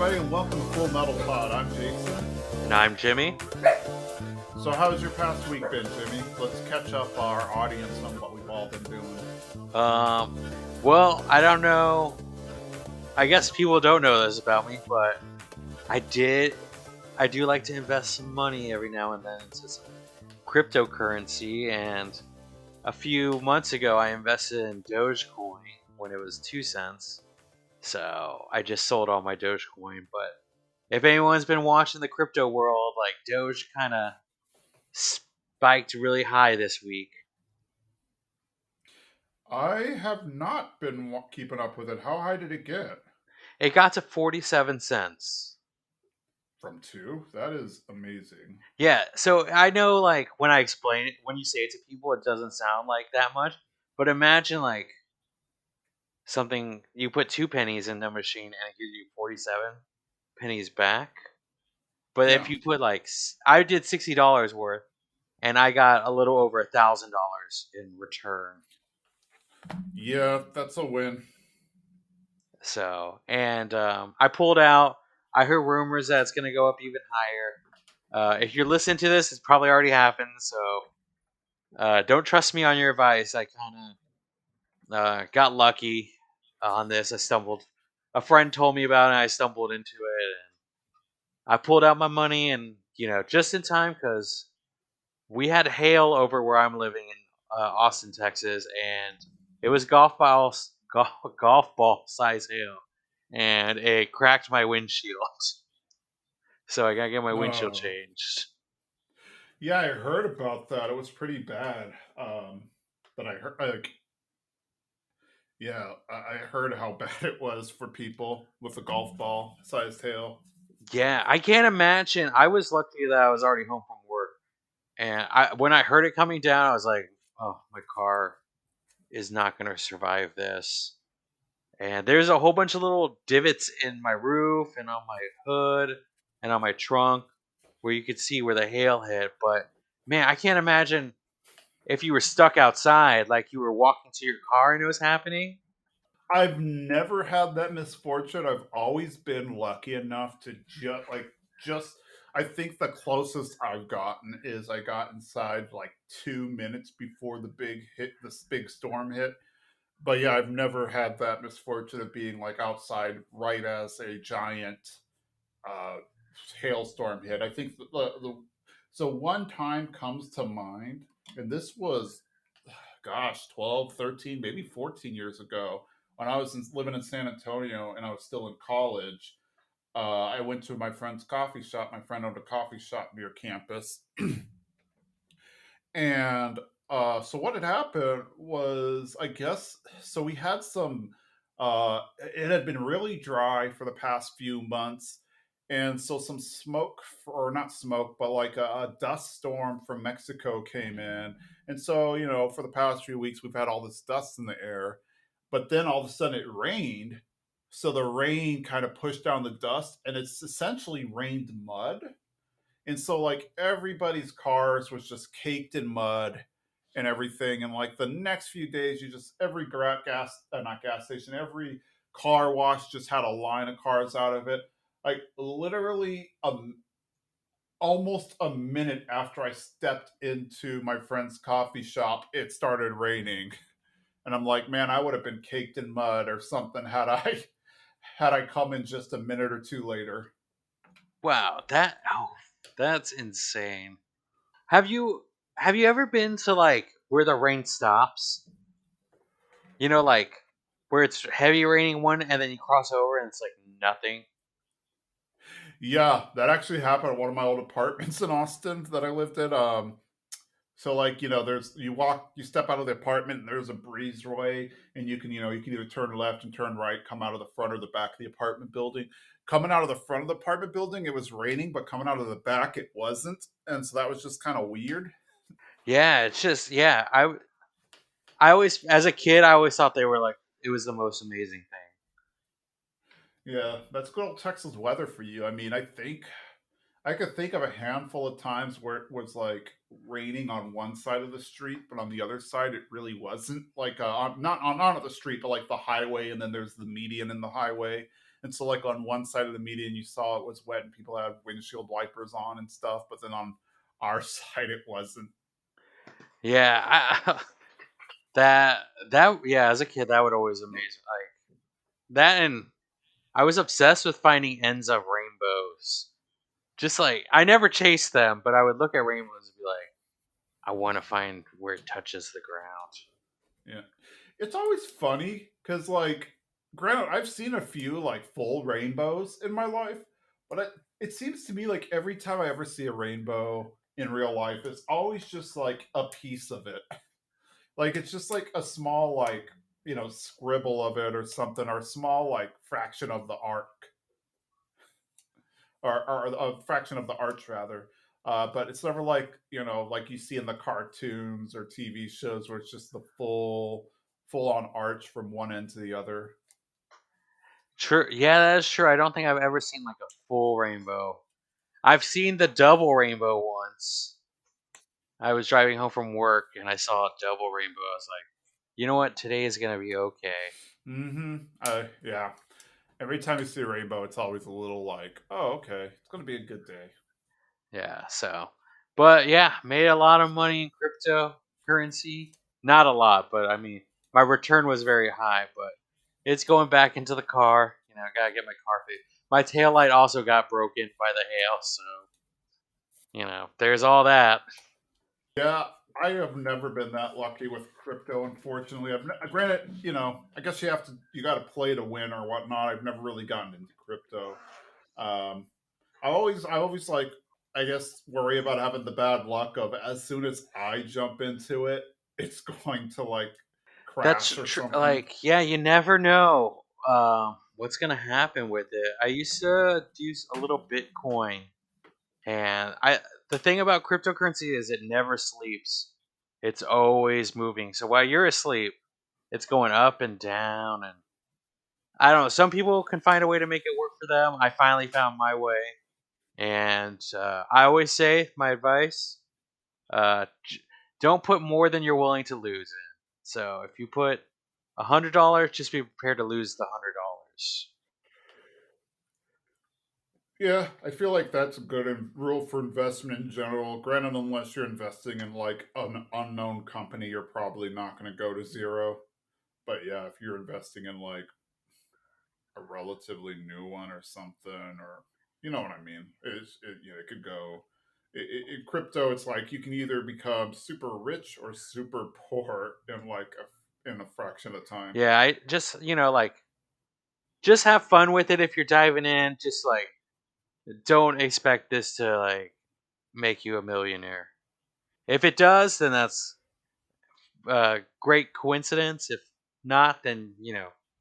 everybody, and welcome to Full Metal Pod. I'm Jason. And I'm Jimmy. So, how's your past week been, Jimmy? Let's catch up our audience on what we've all been doing. Um, well, I don't know. I guess people don't know this about me, but I do like to invest some money every now and then into some cryptocurrency. And a few months ago, I invested in Dogecoin when it was 2 cents. So I just sold all my Dogecoin. But if anyone's been watching the crypto world, like Doge kind of spiked really high this week. I have not been keeping up with it. How high did it get? It got to 47 cents. From two? That is amazing. Yeah, so I know, like, when I explain it, when you say it to people, it doesn't sound like that much. But imagine, like, something you put 2 pennies in the machine and it gives you 47 pennies back. But Yeah. if you put, like, I did $60 worth and I got a little over $1,000 in return. Yeah, that's a win. So, and I pulled out. I heard rumors that it's going to go up even higher. If you're listening to this, it's probably already happened. So, don't trust me on your advice. I kind of got lucky on this. A friend told me about it, and I stumbled into it. And I pulled out my money, and just in time because we had hail over where I'm living in Austin, Texas, and it was golf ball size hail, and it cracked my windshield. So I gotta get my windshield No. changed. Yeah, I heard about that. It was pretty bad. But I heard how bad it was for people with a golf ball sized hail. Yeah, I can't imagine. I was lucky that I was already home from work, and when I heard it coming down, I was like, "Oh, my car is not gonna survive this." And there's a whole bunch of little divots in my roof and on my hood and on my trunk where you could see where the hail hit. But man, I can't imagine if you were stuck outside, like you were walking to your car and it was happening. I've never had that misfortune. I've always been lucky enough to just I think the closest I've gotten is I got inside like 2 minutes before the this big storm hit. But yeah, I've never had that misfortune of being like outside right as a giant uh, hailstorm hit. I think so one time comes to mind, and this was gosh, 12, 13, maybe 14 years ago when I was living in San Antonio and I was still in college. I went to my friend's coffee shop. My friend owned a coffee shop near campus. And so what had happened was, I guess, so we had it had been really dry for the past few months. And so some smoke, or not smoke, but like a dust storm from Mexico came in. And so, for the past few weeks, we've had all this dust in the air. But then all of a sudden it rained. So the rain kind of pushed down the dust, and it's essentially rained mud. And so like everybody's cars was just caked in mud and everything. And like the next few days, you just every not gas station, every car wash just had a line of cars out of it. Like literally, almost a minute after I stepped into my friend's coffee shop, it started raining, and I'm like, man, I would have been caked in mud or something had I come in just a minute or two later. Wow, that's insane. Have you have you ever been to like where the rain stops? Like where it's heavy raining one and then you cross over and it's like nothing. Yeah, that actually happened at one of my old apartments in Austin that I lived in. So like there's you step out of the apartment and there's a breezeway, and you can either turn left and turn right, come out of the front or the back of the apartment building. Coming out of the front of the apartment building, it was raining, but coming out of the back, it wasn't, and so that was just kind of weird. Yeah, it's just yeah. I always, as a kid, I always thought they were like it was the most amazing thing. Yeah, that's good old Texas weather for you. I mean, I could think of a handful of times where it was like raining on one side of the street, but on the other side it really wasn't. Like not on the street, but like the highway, and then there's the median in the highway. And so, like on one side of the median, you saw it was wet and people had windshield wipers on and stuff, but then on our side, it wasn't. Yeah, that yeah, as a kid, that would always amaze me. Like that, and I was obsessed with finding ends of rainbows. Just like I never chased them, but I would look at rainbows and be like, I want to find where it touches the ground. Yeah, it's always funny because, like, granted, I've seen a few like full rainbows in my life, but it seems to me like every time I ever see a rainbow in real life, it's always just like a piece of it. Like it's just like a small like scribble of it or something, or a small like fraction of the arc, or a fraction of the arch rather. But it's never like like you see in the cartoons or TV shows where it's just the full on arch from one end to the other. True. Yeah, that is true. I don't think I've ever seen like a full rainbow. I've seen the double rainbow once. I was driving home from work and I saw a double rainbow. I was like, you know what? Today is gonna be okay. Mm-hmm. Yeah. Every time you see a rainbow, it's always a little like, oh, okay, it's gonna be a good day. Yeah. So, but yeah, made a lot of money in cryptocurrency. Not a lot, but I mean, my return was very high. But it's going back into the car. Gotta get my car fixed. My tail light also got broken by the hail, so there's all that. Yeah, I have never been that lucky with crypto. Unfortunately, granted, I guess you got to play to win or whatnot. I've never really gotten into crypto. Um, I always like, I guess, worry about having the bad luck of as soon as I jump into it, it's going to like That's crash or something. like, yeah, you never know what's gonna happen with it. I used to do a little Bitcoin, and I the thing about cryptocurrency is it never sleeps. It's always moving. So while you're asleep, it's going up and down, and I don't know. Some people can find a way to make it work for them. I finally found my way, and I always say my advice: don't put more than you're willing to lose in. So if you put $100, just be prepared to lose the $100. Yeah, I feel like that's a good rule for investment in general. Granted, unless you're investing in like an unknown company, you're probably not going to go to zero. But yeah, if you're investing in like a relatively new one or something, or you know what I mean, it could go. Crypto, it's like you can either become super rich or super poor in like in a fraction of time. Yeah, I just like just have fun with it if you're diving in. Just like don't expect this to like make you a millionaire. If it does, then that's a great coincidence. If not, then you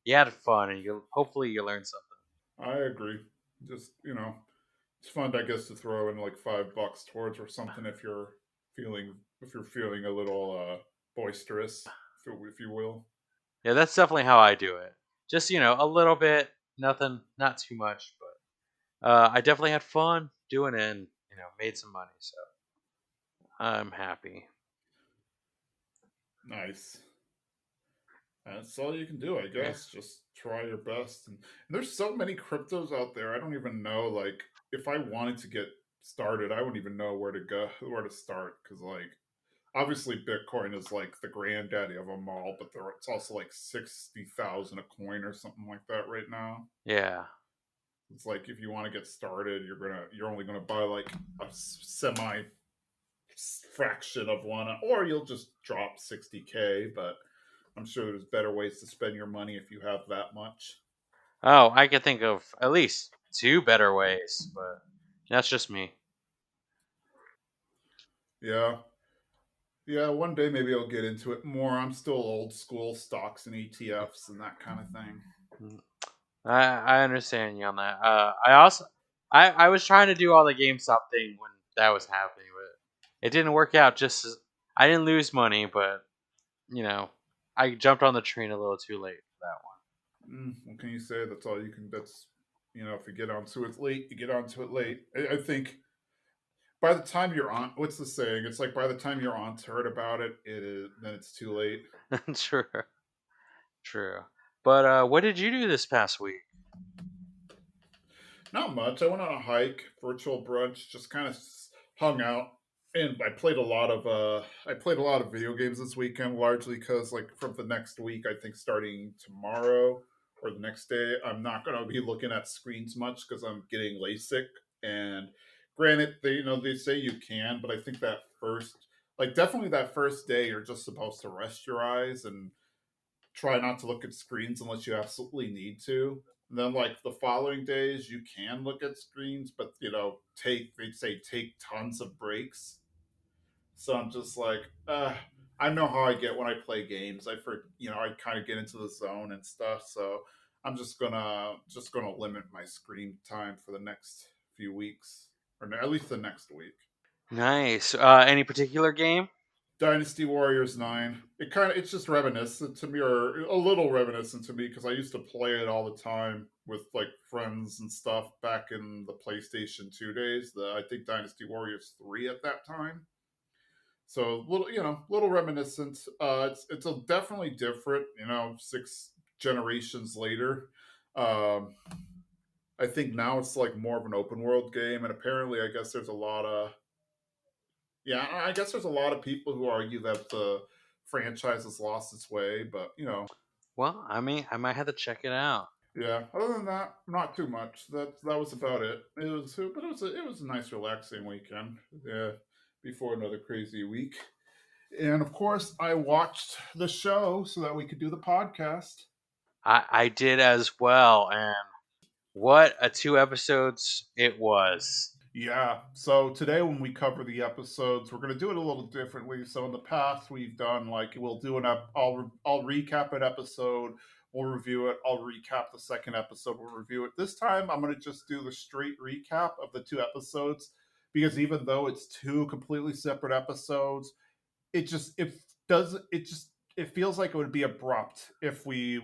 had fun and you hopefully you learned something. I agree. Just it's fun, I guess, to throw in like $5 towards or something feeling if you're feeling a little boisterous, if you will. Yeah, that's definitely how I do it. Just a little bit, nothing, not too much, but I definitely had fun doing it and made some money, so I'm happy. Nice. That's all you can do, I Yeah. guess. Just try your best. And there's so many cryptos out there. I don't even know. Like, if I wanted to get started, I wouldn't even know where to go, where to start. Because, like, obviously, Bitcoin is like the granddaddy of them all, but it's also like 60,000 a coin or something like that right now. Yeah. It's like if you want to get started, you're only gonna buy like a semi fraction of one, or you'll just drop 60K. But I'm sure there's better ways to spend your money if you have that much. Oh, I could think of at least two better ways, but that's just me. Yeah, yeah. One day maybe I'll get into it more. I'm still old school stocks and ETFs and that kind of thing. Mm, I understand you on that. I also I was trying to do all the GameStop thing when that was happening, but it didn't work out. I didn't lose money, but you know I jumped on the train a little too late for that one. What can you say? That's all you can. That's if you get onto it late, you get onto it late. I think by the time you're on, what's the saying? It's like by the time your aunt's heard about it, then it's too late. True, true. But what did you do this past week? Not much. I went on a hike, virtual brunch, just kind of hung out, and I played a lot of video games this weekend, largely because like from the next week, I think starting tomorrow or the next day, I'm not going to be looking at screens much because I'm getting LASIK. And granted, they say you can, but I think that first, like definitely that first day, you're just supposed to rest your eyes and try not to look at screens unless you absolutely need to. And then like the following days you can look at screens, but they'd say take tons of breaks. So I'm just like, I know how I get when I play games. I kind of get into the zone and stuff. So I'm just gonna limit my screen time for the next few weeks, or at least the next week. Nice. Any particular game? Dynasty Warriors 9. It's just reminiscent to me, or a little reminiscent to me, because I used to play it all the time with like friends and stuff back in the PlayStation 2 days. I think Dynasty Warriors 3 at that time. So little reminiscent. Definitely different. 6 generations later. Um, I think now it's like more of an open world game, and apparently, I guess there's a lot of yeah, I guess there's a lot of people who argue that the franchise has lost its way, but Well, I mean, I might have to check it out. yeah. Other than that, not too much. That was about it. It was a nice, relaxing weekend. Yeah, before another crazy week. And of course, I watched the show so that we could do the podcast. I did as well, and what a 2 episodes it was. Yeah. So today, when we cover the episodes, we're going to do it a little differently. So in the past, we've done like we'll do I'll recap an episode, we'll review it. I'll recap the second episode, we'll review it. This time, I'm going to just do the straight recap of the 2 episodes because even though it's two completely separate episodes, it feels like it would be abrupt if we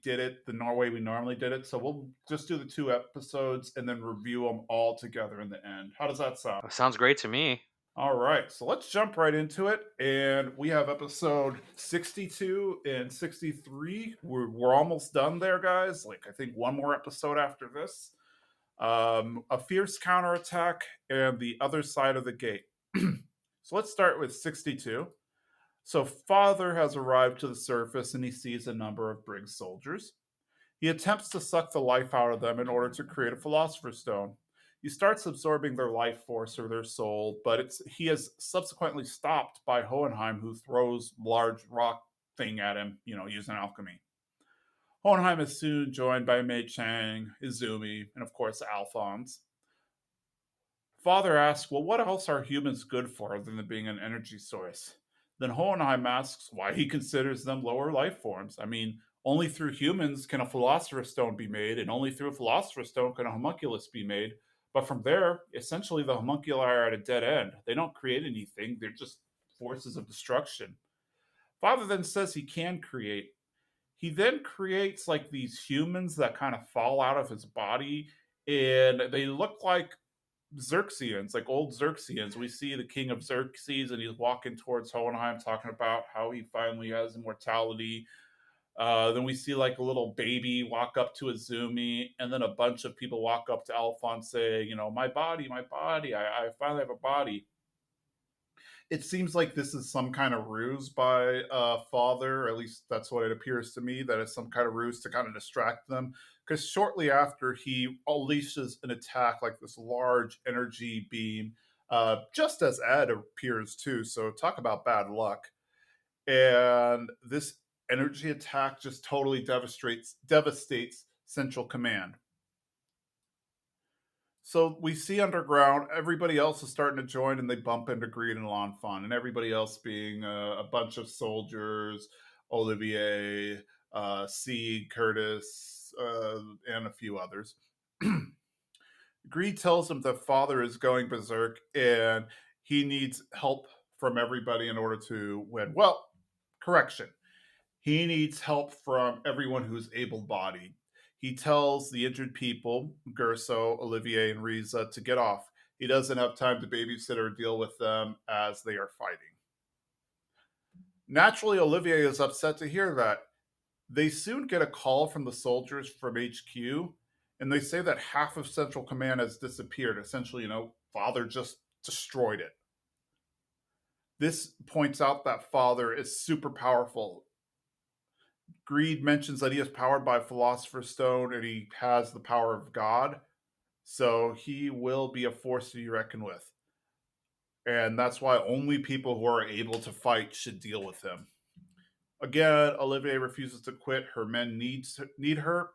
did it the Norway we normally did it. So we'll just do the 2 episodes and then review them all together in the end. How does that sound? Sounds great to me. All right, so let's jump right into it. And we have episode 62 and 63. We're almost done there, guys. Like, I think one more episode after this. A fierce counterattack and the other side of the gate. So let's start with 62. So, Father has arrived to the surface and he sees a number of Briggs soldiers. He attempts to suck the life out of them in order to create a philosopher's stone. He starts absorbing their life force or their soul, but he is subsequently stopped by Hohenheim, who throws large rock thing at him, using alchemy. Hohenheim is soon joined by Mei Chang, Izumi, and of course Alphonse. Father asks, well, what else are humans good for other than being an energy source? Then Hohenheim asks why he considers them lower life forms. I mean, only through humans can a philosopher's stone be made, and only through a philosopher's stone can a homunculus be made. But from there, essentially the homunculi are at a dead end. They don't create anything, they're just forces of destruction. Father then says he can create. He then creates like these humans that kind of fall out of his body, and they look like Xerxians, like old Xerxians. We see the king of Xerxes, and he's walking towards Hohenheim, talking about how he finally has immortality. Then we see like a little baby walk up to Izumi, and then a bunch of people walk up to Alphonse, saying, my body, my body. I finally have a body. It seems like this is some kind of ruse by Father, or at least that's what it appears to me, that it's some kind of ruse to kind of distract them. Because shortly after, he unleashes an attack, like this large energy beam, just as Ed appears too. So talk about bad luck. And this energy attack just totally devastates Central Command. So we see underground, everybody else is starting to join, and they bump into Greed and Lanfan, and everybody else being a bunch of soldiers, Olivier, Seed, Curtis, and a few others. Greed tells him that Father is going berserk and he needs help from everybody in order to win. Well, correction. He needs help from everyone who's able bodied. He tells the injured people, Gerso, Olivier, and Riza, to get off. He doesn't have time to babysit or deal with them as they are fighting. Naturally, Olivier is upset to hear that. They soon get a call from the soldiers from HQ, And they say that half of Central Command has disappeared. Essentially, Father just destroyed it. This points out that Father is super powerful. Greed mentions that he is powered by Philosopher's Stone and he has the power of God. So he will be a force to be reckoned with. And that's why only people who are able to fight should deal with him. Again, Olivier refuses to quit. Her men need her.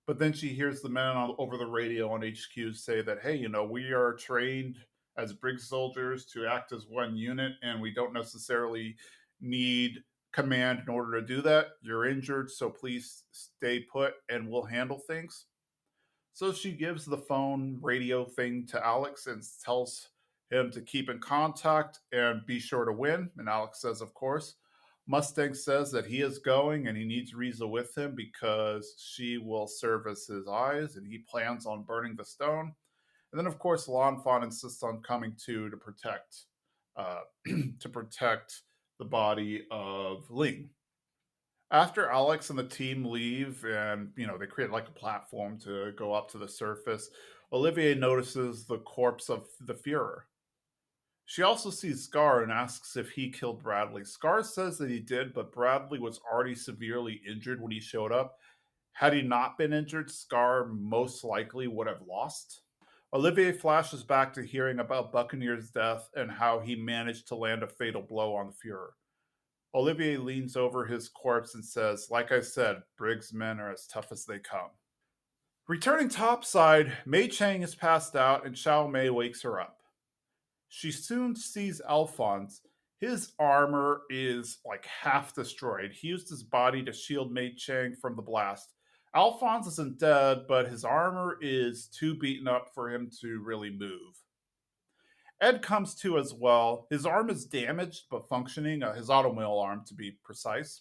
But then she hears the men over the radio on HQ say that, hey, we are trained as Brig soldiers to act as one unit, and we don't necessarily need command in order to do that. You're injured, so please stay put and we'll handle things. So she gives the phone radio thing to Alex and tells him to keep in contact and be sure to win. And Alex says, of course. Mustang says that he is going and he needs Riza with him because she will serve as his eyes and he plans on burning the stone. And then, of course, Lanfan insists on coming to protect to protect the body of Ling. After Alex and the team leave and, they create like a platform to go up to the surface, Olivier notices the corpse of the Fuhrer. She also sees Scar and asks if he killed Bradley. Scar says that he did, but Bradley was already severely injured when he showed up. Had he not been injured, Scar most likely would have lost. Olivier flashes back to hearing about Buccaneer's death and how he managed to land a fatal blow on the Fuhrer. Olivier leans over his corpse and says, like I said, Briggs' men are as tough as they come. Returning topside, Mei Chang is passed out and Xiao Mei wakes her up. She soon sees Alphonse. His armor is like half destroyed. He used his body to shield Mei Chang from the blast. Alphonse isn't dead, but his armor is too beaten up for him to really move. Ed comes to as well. His arm is damaged but functioning, his automail arm to be precise.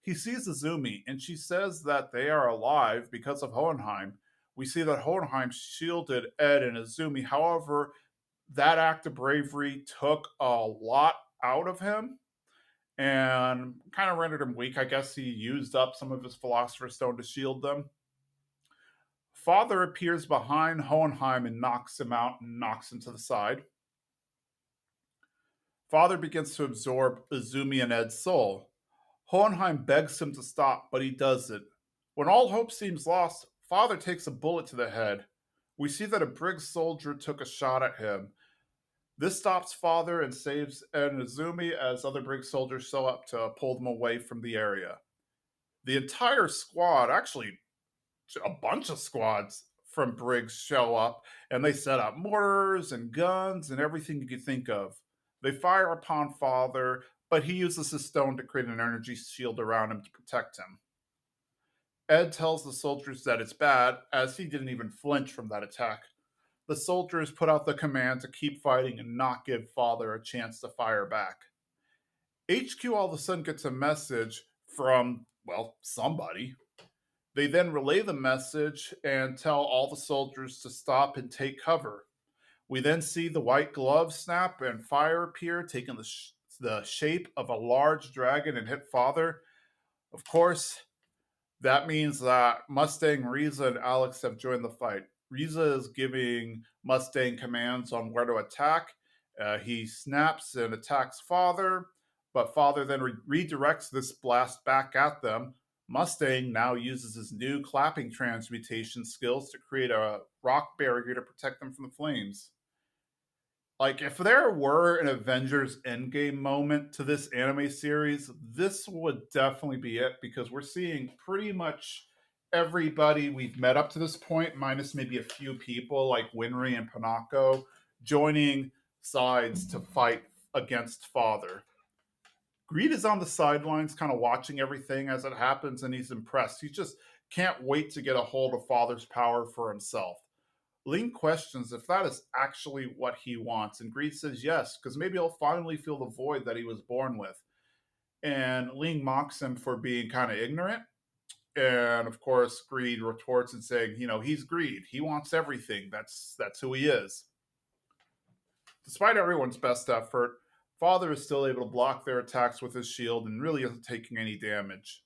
He sees Azumi, and she says that they are alive because of Hohenheim. We see that Hohenheim shielded Ed and Azumi. However, that act of bravery took a lot out of him and kind of rendered him weak. I guess he used up some of his Philosopher's Stone to shield them. Father appears behind Hohenheim and knocks him out and knocks him to the side. Father begins to absorb Izumi and Ed's soul. Hohenheim begs him to stop, but he doesn't. When all hope seems lost, Father takes a bullet to the head. We see that a Briggs soldier took a shot at him. This stops Father and saves Ed and Izumi as other Briggs soldiers show up to pull them away from the area. The entire squad, actually a bunch of squads from Briggs, show up and they set up mortars and guns and everything you could think of. They fire upon Father, but he uses his stone to create an energy shield around him to protect him. Ed tells the soldiers that it's bad, as he didn't even flinch from that attack. The soldiers put out the command to keep fighting and not give Father a chance to fire back. HQ all of a sudden gets a message from, well, somebody. They then relay the message and tell all the soldiers to stop and take cover. We then see the white glove snap and fire appear, taking the shape of a large dragon and hit Father. Of course, that means that Mustang, Riza, and Alex have joined the fight. Riza is giving Mustang commands on where to attack. He snaps and attacks Father, but Father then redirects this blast back at them. Mustang now uses his new clapping transmutation skills to create a rock barrier to protect them from the flames. Like, if there were an Avengers Endgame moment to this anime series, this would definitely be it, because we're seeing pretty much everybody we've met up to this point, minus maybe a few people like Winry and Panako, joining sides to fight against Father. Greed is on the sidelines, kind of watching everything as it happens, and he's impressed. He just can't wait to get a hold of Father's power for himself. Ling questions if that is actually what he wants, and Greed says yes, because maybe he'll finally feel the void that he was born with. And Ling mocks him for being kind of ignorant. And of course, Greed retorts and saying, he's Greed. He wants everything. That's who he is. Despite everyone's best effort, Father is still able to block their attacks with his shield and really isn't taking any damage.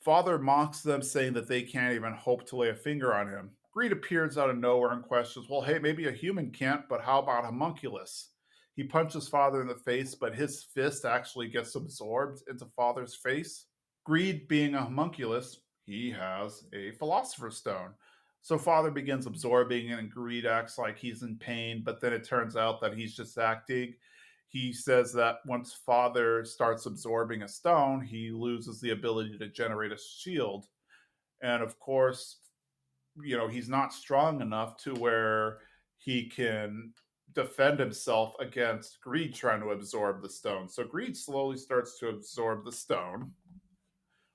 Father mocks them, saying that they can't even hope to lay a finger on him. Greed appears out of nowhere and questions, well, hey, maybe a human can't, but how about a homunculus? He punches Father in the face, but his fist actually gets absorbed into Father's face. Greed being a homunculus, he has a philosopher's stone. So Father begins absorbing it, and Greed acts like he's in pain, but then it turns out that he's just acting. He says that once Father starts absorbing a stone, he loses the ability to generate a shield. And of course, he's not strong enough to where he can defend himself against Greed trying to absorb the stone. So Greed slowly starts to absorb the stone,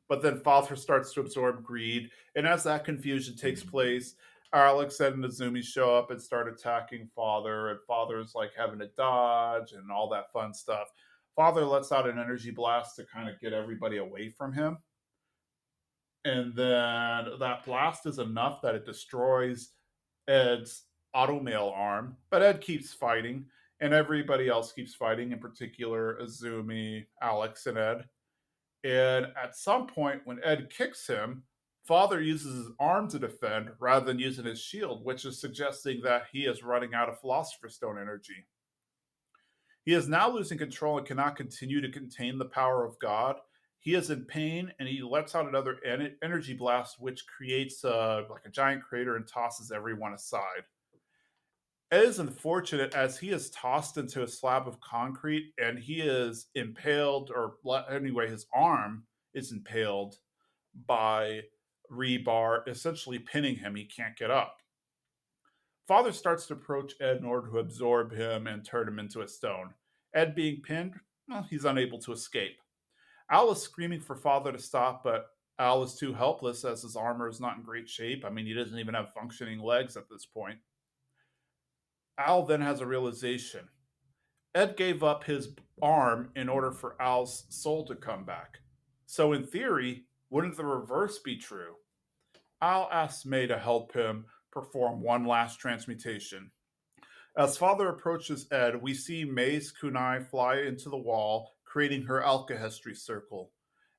but then Father starts to absorb Greed. And as that confusion takes place, Alex and Nazumi show up and start attacking Father, and Father's like having to dodge and all that fun stuff. Father lets out an energy blast to kind of get everybody away from him. And then that blast is enough that it destroys Ed's automail arm, but Ed keeps fighting, and everybody else keeps fighting, in particular Azumi, Alex, and Ed. And at some point, when Ed kicks him, Father uses his arm to defend rather than using his shield, which is suggesting that he is running out of Philosopher's Stone energy. He is now losing control and cannot continue to contain the power of God. He is in pain and he lets out another energy blast, which creates like a giant crater and tosses everyone aside. Ed is unfortunate as he is tossed into a slab of concrete and he is impaled, or anyway, his arm is impaled by rebar, essentially pinning him. He can't get up. Father starts to approach Ed in order to absorb him and turn him into a stone. Ed being pinned, well, he's unable to escape. Al is screaming for Father to stop, but Al is too helpless as his armor is not in great shape. I mean, he doesn't even have functioning legs at this point. Al then has a realization. Ed gave up his arm in order for Al's soul to come back. So, in theory, wouldn't the reverse be true? Al asks May to help him perform one last transmutation. As Father approaches Ed, we see May's kunai fly into the wall, creating her alchemy circle.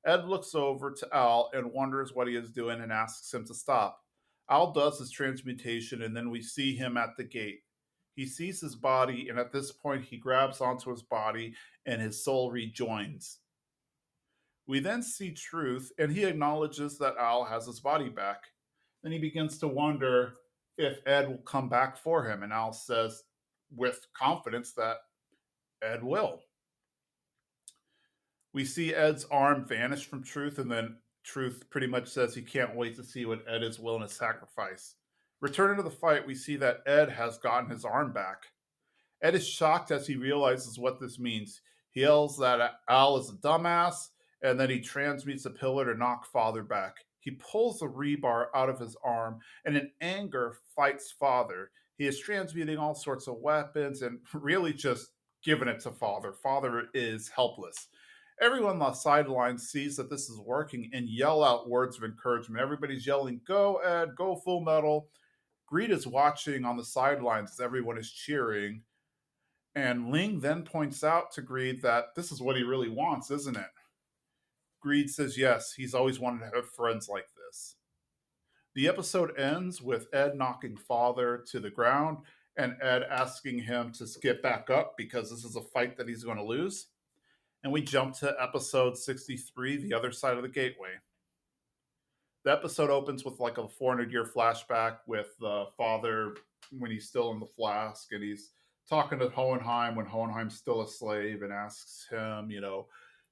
Ed looks over to Al and wonders what he is doing and asks him to stop. Al does his transmutation, and then we see him at the gate. He sees his body, and at this point, he grabs onto his body, and his soul rejoins. We then see Truth, and he acknowledges that Al has his body back. Then he begins to wonder if Ed will come back for him, and Al says with confidence that Ed will. We see Ed's arm vanish from Truth, and then Truth pretty much says he can't wait to see what Ed is willing to sacrifice. Returning to the fight, we see that Ed has gotten his arm back. Ed is shocked as he realizes what this means. He yells that Al is a dumbass, and then he transmutes a pillar to knock Father back. He pulls the rebar out of his arm and, in anger, fights Father. He is transmuting all sorts of weapons and really just giving it to Father. Father is helpless. Everyone on the sidelines sees that this is working and yell out words of encouragement. Everybody's yelling, "Go, Ed, go full metal." Greed is watching on the sidelines as everyone is cheering. And Ling then points out to Greed that this is what he really wants, isn't it? Greed says yes, he's always wanted to have friends like this. The episode ends with Ed knocking Father to the ground and Ed asking him to get back up because this is a fight that he's going to lose. And we jump to episode 63, The Other Side of the Gateway. The episode opens with like a 400-year flashback with the father when he's still in the flask, and he's talking to Hohenheim when Hohenheim's still a slave, and asks him,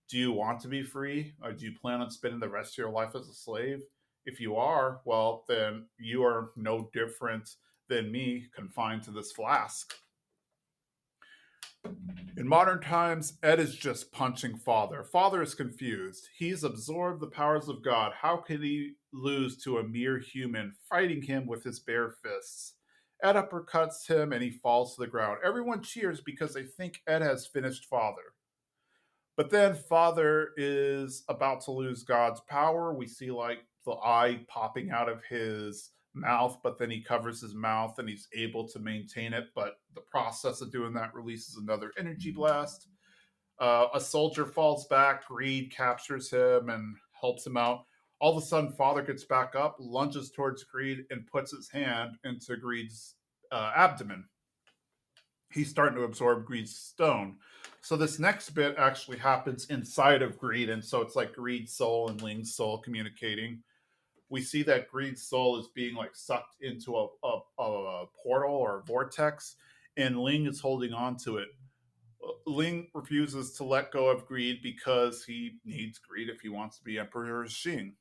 do you want to be free, or do you plan on spending the rest of your life as a slave? If you are, well, then you are no different than me, confined to this flask. In modern times, Ed is just punching Father. Father is confused. He's absorbed the powers of God. How could he lose to a mere human fighting him with his bare fists? Ed uppercuts him and he falls to the ground. Everyone cheers because they think Ed has finished Father. But then Father is about to lose God's power. We see like the eye popping out of his mouth, but then he covers his mouth and he's able to maintain it. But the process of doing that releases another energy blast. A soldier falls back. Greed captures him and helps him out. All of a sudden, Father gets back up, lunges towards Greed, and puts his hand into Greed's abdomen. He's starting to absorb Greed's stone. So this next bit actually happens inside of Greed, and so it's like Greed's soul and Ling's soul communicating. We see that Greed's soul is being like sucked into a portal or a vortex, and Ling is holding on to it. Ling refuses to let go of Greed because he needs Greed if he wants to be Emperor Xing.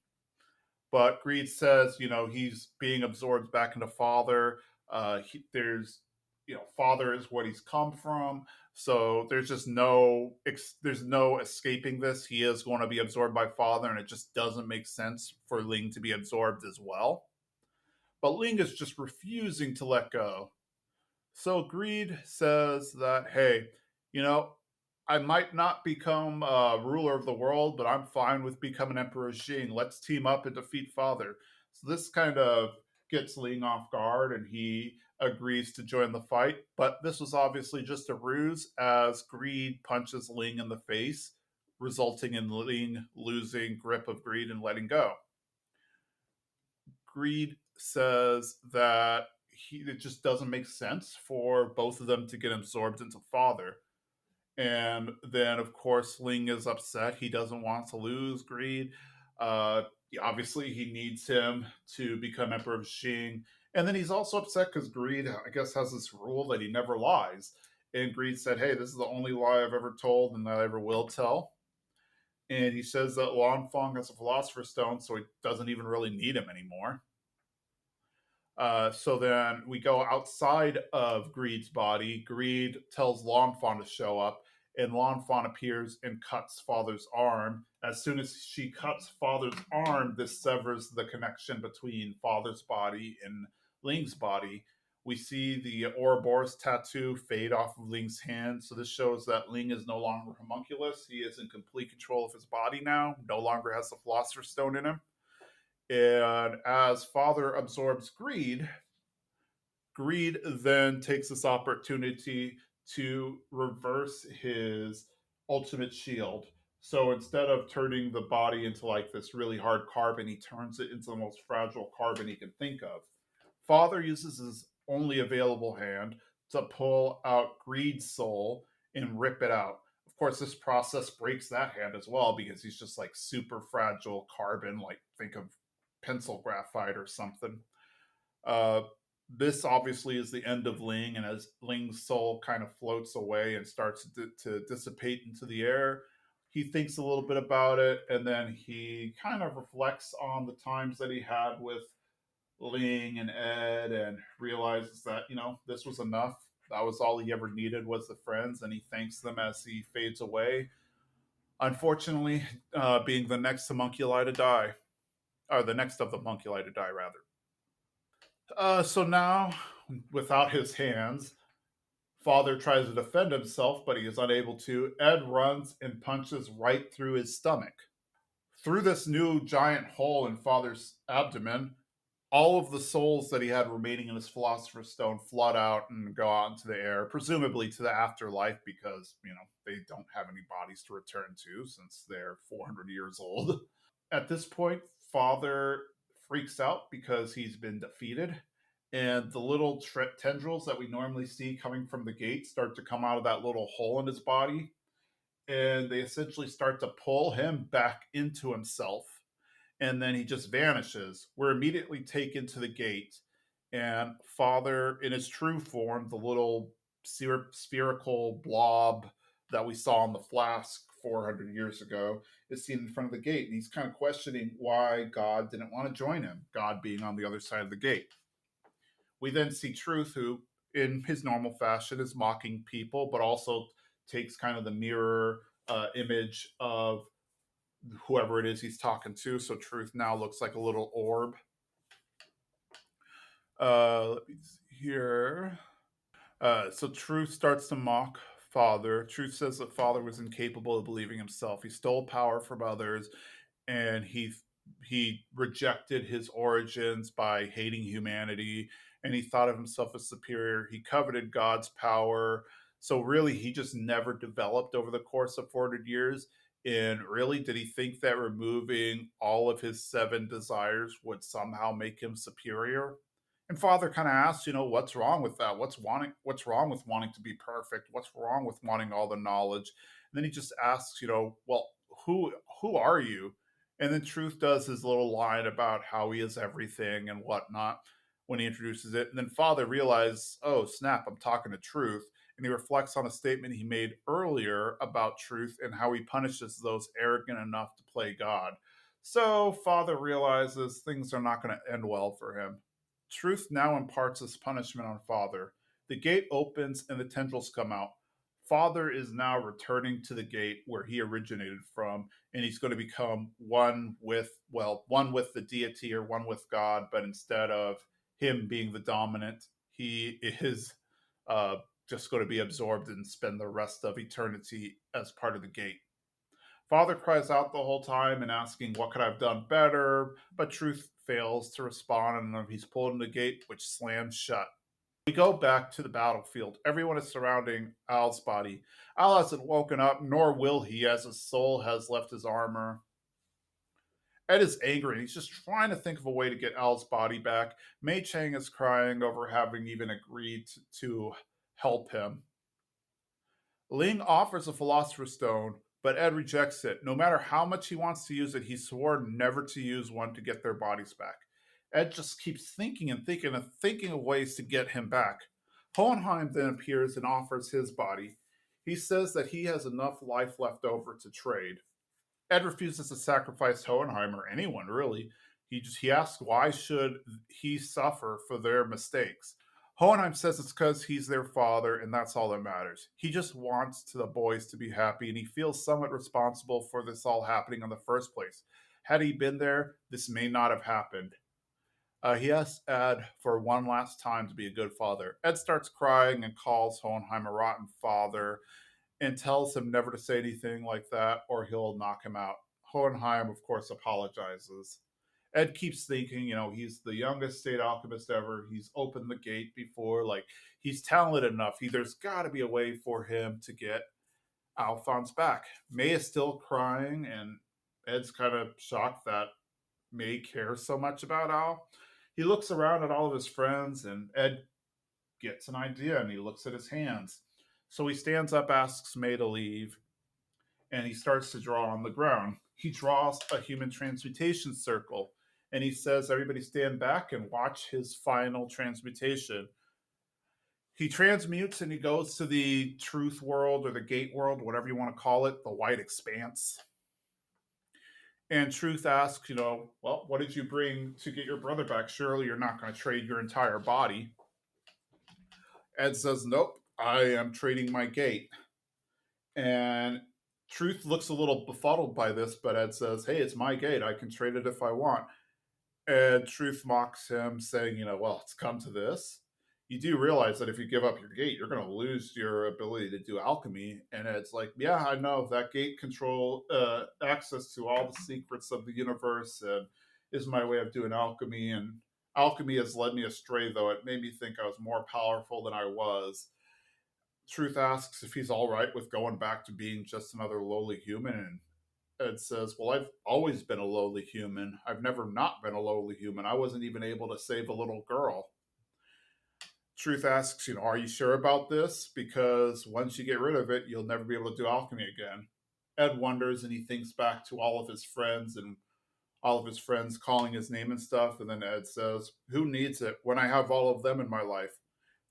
But Greed says, he's being absorbed back into Father. There's, Father is what he's come from. So there's just there's no escaping this. He is going to be absorbed by Father, and it just doesn't make sense for Ling to be absorbed as well. But Ling is just refusing to let go. So Greed says that, hey, you know, I might not become ruler of the world, but I'm fine with becoming Emperor Xing. Let's team up and defeat Father. So this kind of gets Ling off guard, and he agrees to join the fight. But this was obviously just a ruse, as Greed punches Ling in the face, resulting in Ling losing grip of Greed and letting go. Greed says that it just doesn't make sense for both of them to get absorbed into Father. And then, of course, Ling is upset. He doesn't want to lose Greed. Uh, Obviously, he needs him to become Emperor of Xing. And then he's also upset because Greed, I guess, has this rule that he never lies. And Greed said, hey, this is the only lie I've ever told and that I ever will tell. And he says that Lan Fong has a Philosopher's Stone, so he doesn't even really need him anymore. So then we go outside of Greed's body. Greed tells Longfawn to show up, and Longfawn appears and cuts Father's arm. As soon as she cuts Father's arm, this severs the connection between Father's body and Ling's body. We see the Ouroboros tattoo fade off of Ling's hand. So this shows that Ling is no longer homunculus. He is in complete control of his body now, no longer has the Philosopher's Stone in him. And as Father absorbs Greed, Greed then takes this opportunity to reverse his ultimate shield. So instead of turning the body into like this really hard carbon, he turns it into the most fragile carbon he can think of. Father uses his only available hand to pull out Greed's soul and rip it out. Of course, this process breaks that hand as well because he's just like super fragile carbon, like think of pencil graphite or something. Uh, this obviously is the end of Ling, and as Ling's soul kind of floats away and starts to dissipate into the air, he thinks a little bit about it, and then he kind of reflects on the times that he had with Ling and Ed, and realizes that this was enough. That was all he ever needed was the friends, and he thanks them as he fades away. Unfortunately, being the next homunculi to die, or the next of the homunculi to die, rather. So now, without his hands, Father tries to defend himself, but he is unable to. Ed runs and punches right through his stomach. Through this new giant hole in Father's abdomen, all of the souls that he had remaining in his Philosopher's Stone flood out and go out into the air, presumably to the afterlife, because, they don't have any bodies to return to since they're 400 years old. At this point, Father freaks out because he's been defeated, and the little tendrils that we normally see coming from the gate start to come out of that little hole in his body, and they essentially start to pull him back into himself, and then he just vanishes. We're immediately taken to the gate, and Father, in his true form, the little spherical blob that we saw in the flask 400 years ago, is seen in front of the gate. And he's kind of questioning why God didn't want to join him, God being on the other side of the gate. We then see Truth, who, in his normal fashion, is mocking people, but also takes kind of the mirror image of whoever it is he's talking to. So Truth now looks like a little orb. Let me see here. So Truth starts to mock Father. Truth says that Father was incapable of believing himself. He stole power from others, and he rejected his origins by hating humanity, and he thought of himself as superior. He coveted God's power. So really, he just never developed over the course of 400 years. And really, did he think that removing all of his seven desires would somehow make him superior? And Father kind of asks, what's wrong with that? What's wrong with wanting to be perfect? What's wrong with wanting all the knowledge? And then he just asks, well, who who are you? And then Truth does his little line about how he is everything and whatnot when he introduces it. And then Father realizes, oh snap, I'm talking to Truth. And he reflects on a statement he made earlier about Truth and how he punishes those arrogant enough to play God. So Father realizes things are not going to end well for him. Truth now imparts his punishment on Father. The gate opens and the tendrils come out. Father is now returning to the gate where he originated from, and he's going to become one with the deity or one with God, but instead of him being the dominant, he is uh, just going to be absorbed and spend the rest of eternity as part of the gate. Father cries out the whole time and asking, what could I have done better? But Truth fails to respond, and he's pulled in the gate, which slams shut. We go back to the battlefield. Everyone is surrounding Al's body. Al hasn't woken up, nor will he, as his soul has left his armor. Ed is angry. He's just trying to think of a way to get Al's body back. Mei Chang is crying over having even agreed to help him. Ling offers a Philosopher's Stone, but Ed rejects it. No matter how much he wants to use it, he swore never to use one to get their bodies back. Ed just keeps thinking and thinking and thinking of ways to get him back. Hohenheim then appears and offers his body. He says that he has enough life left over to trade. Ed refuses to sacrifice Hohenheim or anyone really. He asks why should he suffer for their mistakes. Hohenheim says it's because he's their father and that's all that matters. He just wants the boys to be happy and he feels somewhat responsible for this all happening in the first place. Had he been there, this may not have happened. He asks Ed for one last time to be a good father. Ed starts crying and calls Hohenheim a rotten father and tells him never to say anything like that or he'll knock him out. Hohenheim, of course, apologizes. Ed keeps thinking, he's the youngest state alchemist ever. He's opened the gate before. Like, he's talented enough. There's got to be a way for him to get Alphonse back. May is still crying, and Ed's kind of shocked that May cares so much about Al. He looks around at all of his friends, and Ed gets an idea, and he looks at his hands. So he stands up, asks May to leave, and he starts to draw on the ground. He draws a human transmutation circle, and he says, everybody stand back and watch his final transmutation. He transmutes and he goes to the truth world or the gate world, whatever you want to call it, the white expanse. And Truth asks, well, what did you bring to get your brother back? Surely you're not going to trade your entire body. Ed says, nope, I am trading my gate. And Truth looks a little befuddled by this, but Ed says, hey, it's my gate. I can trade it if I want. And Truth mocks him, saying, well, it's come to this. You do realize that if you give up your gate, you're going to lose your ability to do alchemy. And Ed's like, yeah, I know. That gate control access to all the secrets of the universe and is my way of doing alchemy. And alchemy has led me astray, though. It made me think I was more powerful than I was. Truth asks if he's all right with going back to being just another lowly human, and Ed says, well, I've always been a lowly human. I've never not been a lowly human. I wasn't even able to save a little girl. Truth asks, are you sure about this? Because once you get rid of it, you'll never be able to do alchemy again. Ed wonders and he thinks back to all of his friends and all of his friends calling his name and stuff. And then Ed says, who needs it when I have all of them in my life?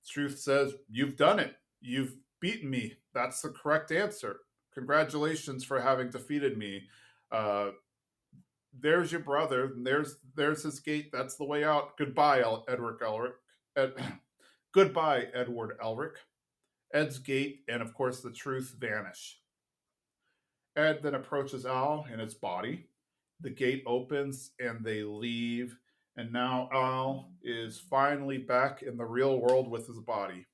Truth says, you've done it. You've beaten me. That's the correct answer. Congratulations for having defeated me. Uh, there's your brother. There's his gate. That's the way out. Goodbye, Edward Elric. Goodbye, Edward Elric. Ed's gate and of course the Truth vanish. Ed then approaches Al in his body. The gate opens and they leave. And now Al is finally back in the real world with his body.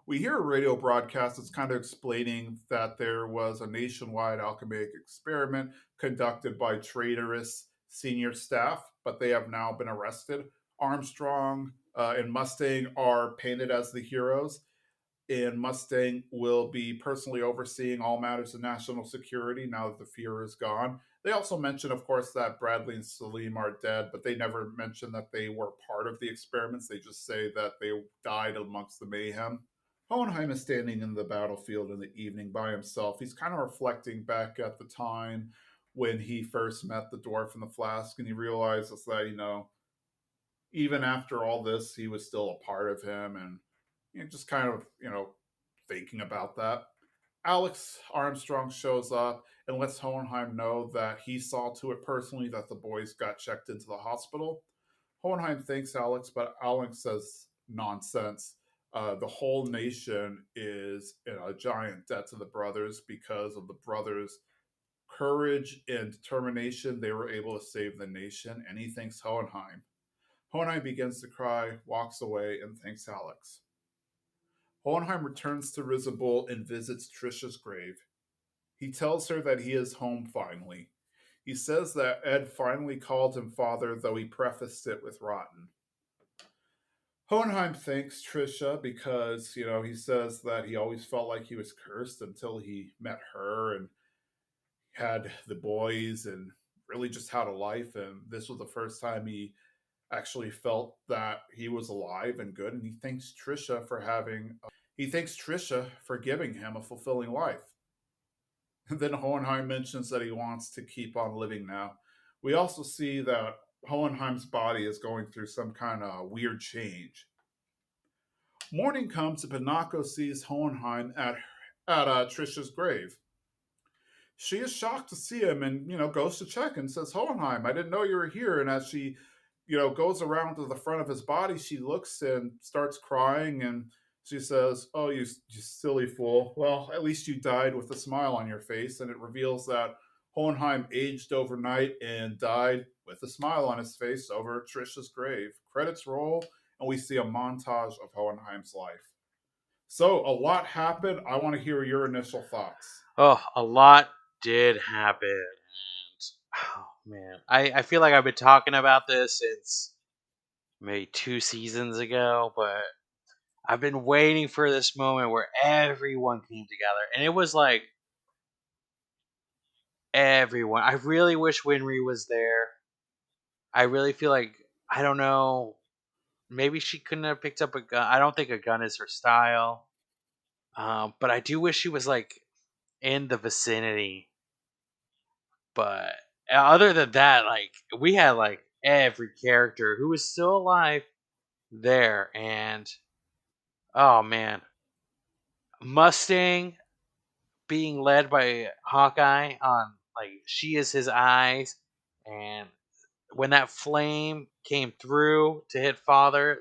We hear a radio broadcast that's kind of explaining that there was a nationwide alchemic experiment conducted by traitorous senior staff, but they have now been arrested. Armstrong and Mustang are painted as the heroes. and Mustang will be personally overseeing all matters of national security now that the Fuhrer is gone. They also mention, of course, that Bradley and Salim are dead, but they never mention that they were part of the experiments. They just say that they died amongst the mayhem. Hohenheim is standing in the battlefield in the evening by himself. He's kind of reflecting back at the time when he first met the dwarf in the flask, and he realizes that, even after all this, he was still a part of him, and just kind of, thinking about that. Alex Armstrong shows up and lets Hohenheim know that he saw to it personally that the boys got checked into the hospital. Hohenheim thanks Alex, but Alex says nonsense. The whole nation is in a giant debt to the brothers because of the brothers' courage and determination. They were able to save the nation, and he thanks Hohenheim. Hohenheim begins to cry, walks away, and thanks Alex. Hohenheim returns to Risible and visits Trisha's grave. He tells her that he is home finally. He says that Ed finally called him father, though he prefaced it with rotten. Hohenheim thanks Trisha because, he says that he always felt like he was cursed until he met her and had the boys and really just had a life. And this was the first time he actually felt that he was alive and good. And he thanks Trisha for giving him a fulfilling life. Then Hohenheim mentions that he wants to keep on living now. We also see that Hohenheim's body is going through some kind of weird change. Morning comes and Pinocchio sees Hohenheim at Trisha's grave. She is shocked to see him and, goes to check and says, Hohenheim, I didn't know you were here. And as she, goes around to the front of his body, she looks and starts crying and she says, oh, you silly fool. Well, at least you died with a smile on your face. And it reveals that Hohenheim aged overnight and died with a smile on his face over Trisha's grave. Credits roll, and we see a montage of Hohenheim's life. So a lot happened. I want to hear your initial thoughts. Oh, a lot did happen. And oh man, I feel like I've been talking about this since maybe 2 seasons ago, but I've been waiting for this moment where everyone came together, and it was like everyone. I really wish Winry was there. I really feel like I don't know. Maybe she couldn't have picked up a gun. I don't think a gun is her style. But I do wish she was like in the vicinity. But other than that, like we had like every character who was still alive there, and oh man, Mustang being led by Hawkeye on like she is his eyes, and when that flame came through to hit Father,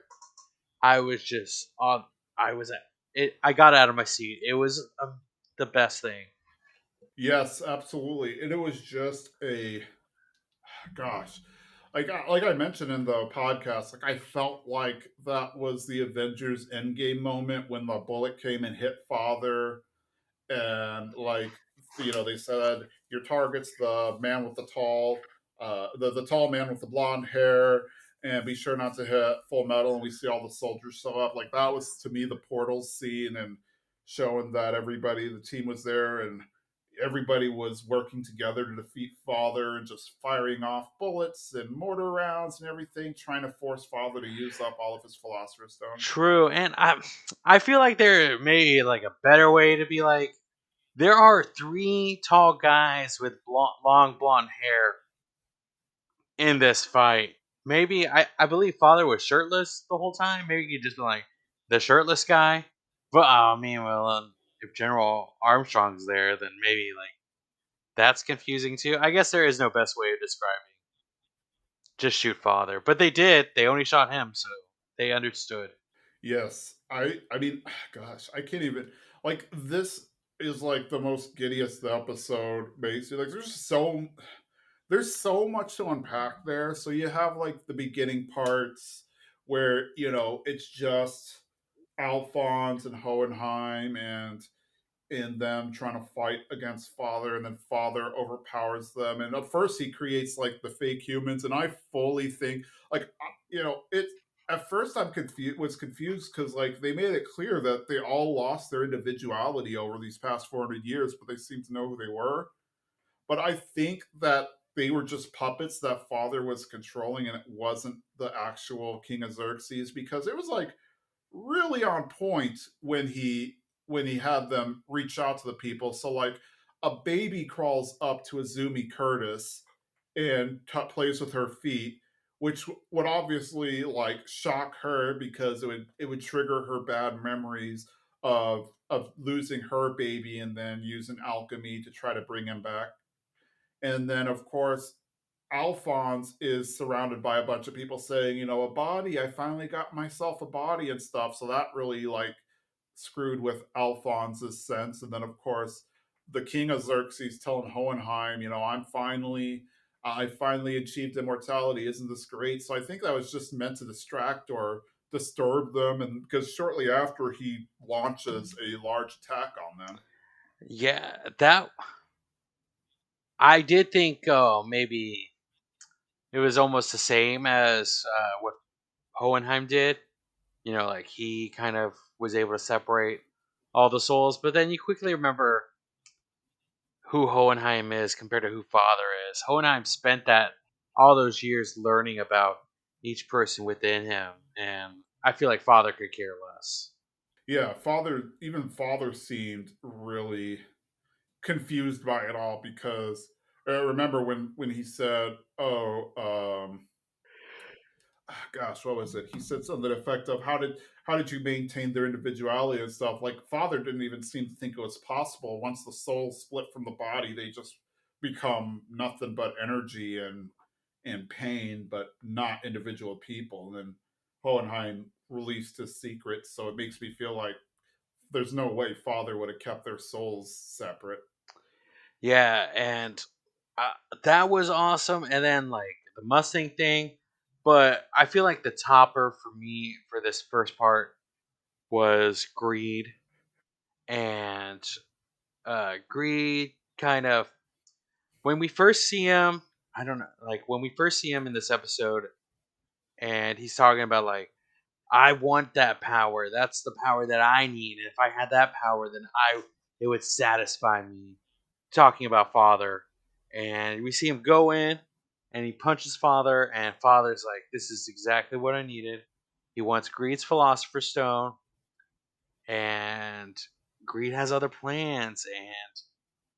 I was just on. I was at it. I got out of my seat. It was the best thing. Yes, absolutely. And it was just a gosh. Like I mentioned in the podcast, like I felt like that was the Avengers Endgame moment when the bullet came and hit Father, and they said your target's the man with the the tall man with the blonde hair, and be sure not to hit Full Metal. And we see all the soldiers show up. Like that was to me the portals scene and showing that everybody, the team was there and everybody was working together to defeat Father and just firing off bullets and mortar rounds and everything, trying to force Father to use up all of his Philosopher's Stone. True, and I feel like there may be like a better way to be like there are three tall guys with long blonde hair in this fight. Maybe I believe Father was shirtless the whole time. Maybe you could just be like the shirtless guy. But I mean, well, if General Armstrong's there, then maybe like that's confusing too. I guess there is no best way of describing. Just shoot Father, but they did. They only shot him, so they understood. Yes, I mean, gosh, I can't even like this is like the most giddiest episode. Basically, like there's so much to unpack there. So you have like the beginning parts where it's just Alphonse and Hohenheim and them trying to fight against Father, and then Father overpowers them. And at first, he creates like the fake humans, and I fully think like it. at first I'm confused was confused because like they made it clear that they all lost their individuality over these past 400 years, but they seem to know who they were. But I think that they were just puppets that father was controlling, and it wasn't the actual King of Xerxes, because it was like really on point when he had them reach out to the people. So like a baby crawls up to Azumi Curtis and plays with her feet, which would obviously like shock her because it would trigger her bad memories of losing her baby and then using alchemy to try to bring him back. And then, of course, Alphonse is surrounded by a bunch of people saying, you know, a body. I finally got myself a body and stuff. So that really like screwed with Alphonse's sense. And then, of course, the king of Xerxes telling Hohenheim, you know, I finally achieved immortality. Isn't this great? So I think that was just meant to distract or disturb them. And because shortly after he launches a large attack on them. Yeah, that I did think. Oh, maybe it was almost the same as what Hohenheim did. You know, like he kind of was able to separate all the souls, but then you quickly remember who Hohenheim is compared to who Father is. Hohenheim spent that all those years learning about each person within him, and I feel like Father could care less. Yeah, even father seemed really confused by it all because remember when he said, "Oh, gosh, what was it?" He said something to the effect of, how did you maintain their individuality and stuff?" Like father didn't even seem to think it was possible. Once the soul split from the body, they just become nothing but energy and pain, but not individual people. And then Hohenheim released his secret, so it makes me feel like there's no way father would have kept their souls separate. Yeah, and uh, that was awesome. And then like the Mustang thing, but I feel like the topper for me for this first part was Greed, and Greed kind of when we first see him. I don't know, like when we first see him in this episode, and he's talking about like I want that power. That's the power that I need. And if I had that power, then I it would satisfy me. Talking about father, and we see him go in, and he punches father, and father's like, "This is exactly what I needed." He wants Greed's Philosopher's Stone, and Greed has other plans. And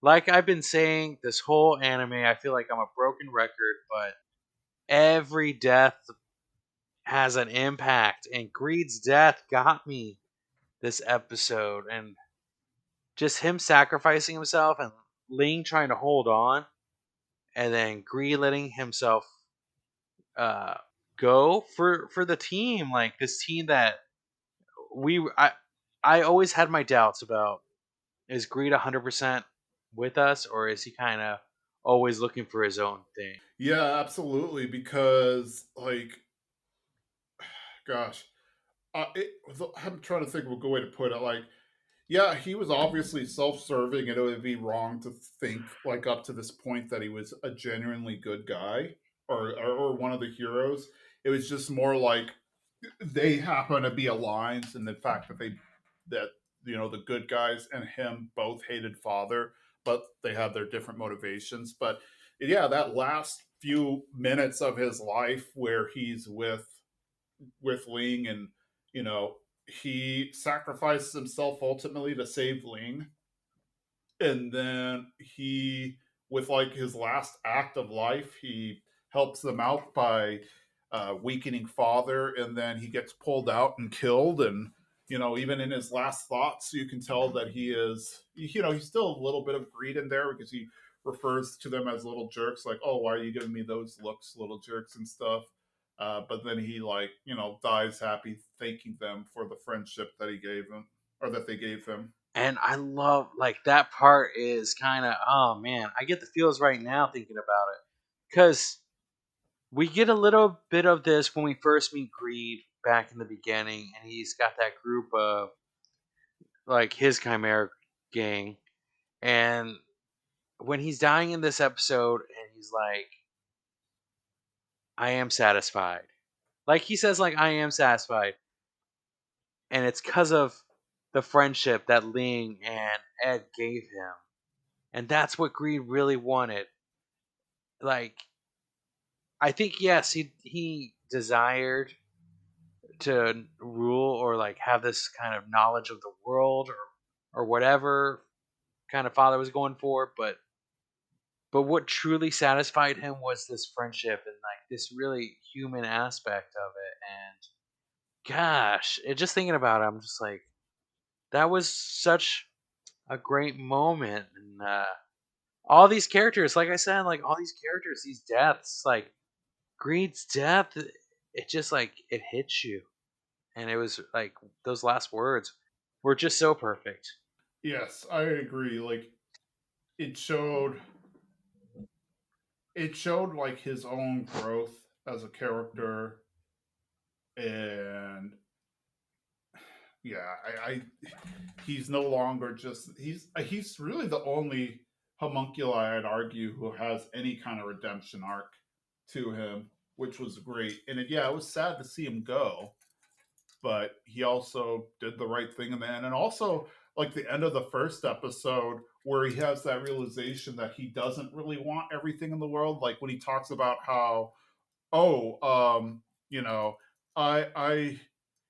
like I've been saying, this whole anime, I feel like I'm a broken record, but every death has an impact, and Greed's death got me this episode, and just him sacrificing himself and Ling trying to hold on, and then Greed letting himself uh, go for the team, like this team that we I always had my doubts about. Is Greed 100% with us, or is he kind of always looking for his own thing? Yeah, absolutely. Because like, gosh, I'm trying to think of a good way to put it. Like, yeah, he was obviously self-serving, and it would be wrong to think like up to this point that he was a genuinely good guy or one of the heroes. It was just more like they happen to be aligned, and the fact that that you know the good guys and him both hated father, but they had their different motivations. But yeah, that last few minutes of his life where he's with Ling, and you know he sacrifices himself ultimately to save Ling, and then he, with like his last act of life, he helps them out by weakening father, and then he gets pulled out and killed. And you know, even in his last thoughts, you can tell that he is, you know, he's still a little bit of greed in there because he refers to them as little jerks, like, "Oh, why are you giving me those looks, little jerks," and stuff. But then he, like, you know, dies happy, thanking them for the friendship that he gave him, or that they gave him. And I love like that part is kind of, oh man, I get the feels right now thinking about it, because we get a little bit of this when we first meet Greed back in the beginning, and he's got that group of like his Chimera gang. And when he's dying in this episode, and he's like, I am satisfied. Like he says, like I am satisfied, and it's because of the friendship that Ling and Ed gave him, and that's what Greed really wanted. Like I think yes, he desired to rule or like have this kind of knowledge of the world or whatever kind of father was going for, but what truly satisfied him was this friendship and like this really human aspect of it. And gosh, just thinking about it, I'm just like that was such a great moment. And all these characters, like I said, like all these characters, these deaths, like Greed's death, it just like it hits you. And it was like those last words were just so perfect. Yes, I agree. Like it showed it showed like his own growth as a character, and yeah, I he's no longer just he's really the only homunculi I'd argue who has any kind of redemption arc to him, which was great. And yeah, it was sad to see him go, but he also did the right thing in the end. And also, like the end of the first episode, where he has that realization that he doesn't really want everything in the world, like when he talks about how oh, you know, I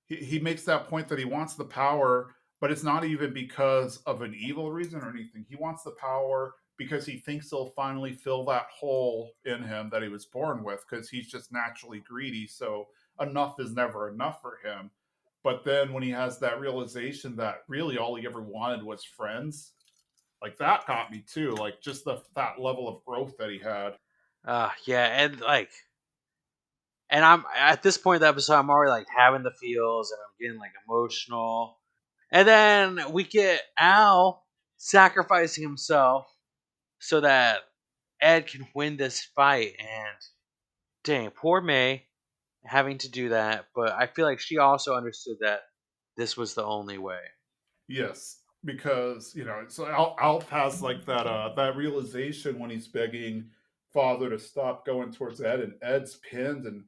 he makes that point that he wants the power, but it's not even because of an evil reason or anything. He wants the power because he thinks he'll finally fill that hole in him that he was born with, because he's just naturally greedy. So enough is never enough for him. But then when he has that realization that really all he ever wanted was friends, like that got me too. Like just that level of growth that he had. Yeah, and like, and I'm at this point in the episode, I'm already like having the feels, and I'm getting like emotional. And then we get Al sacrificing himself so that Ed can win this fight. And dang, poor May having to do that. But I feel like she also understood that this was the only way. Yes, because so Alf has like that realization when he's begging father to stop going towards Ed, and Ed's pinned, and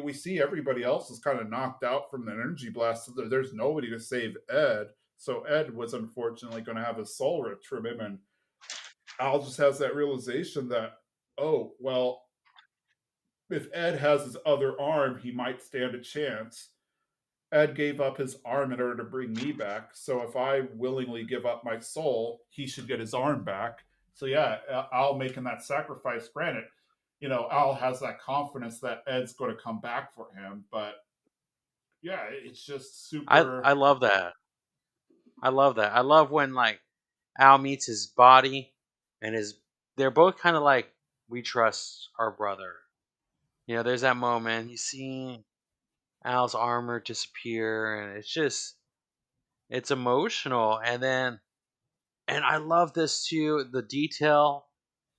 we see everybody else is kind of knocked out from the energy blast. So there's nobody to save Ed. So Ed was unfortunately going to have his soul ripped from him, and Al just has that realization that, oh well, if Ed has his other arm, he might stand a chance. Ed gave up his arm in order to bring me back. So if I willingly give up my soul, he should get his arm back. So yeah, Al making that sacrifice. Granted, Al has that confidence that Ed's going to come back for him. But yeah, it's just I super. love that. I love that. I love when like Al meets his body and his they're both kind of like we trust our brother. You know, there's that moment you see Al's armor disappear and it's emotional. And I love this too, the detail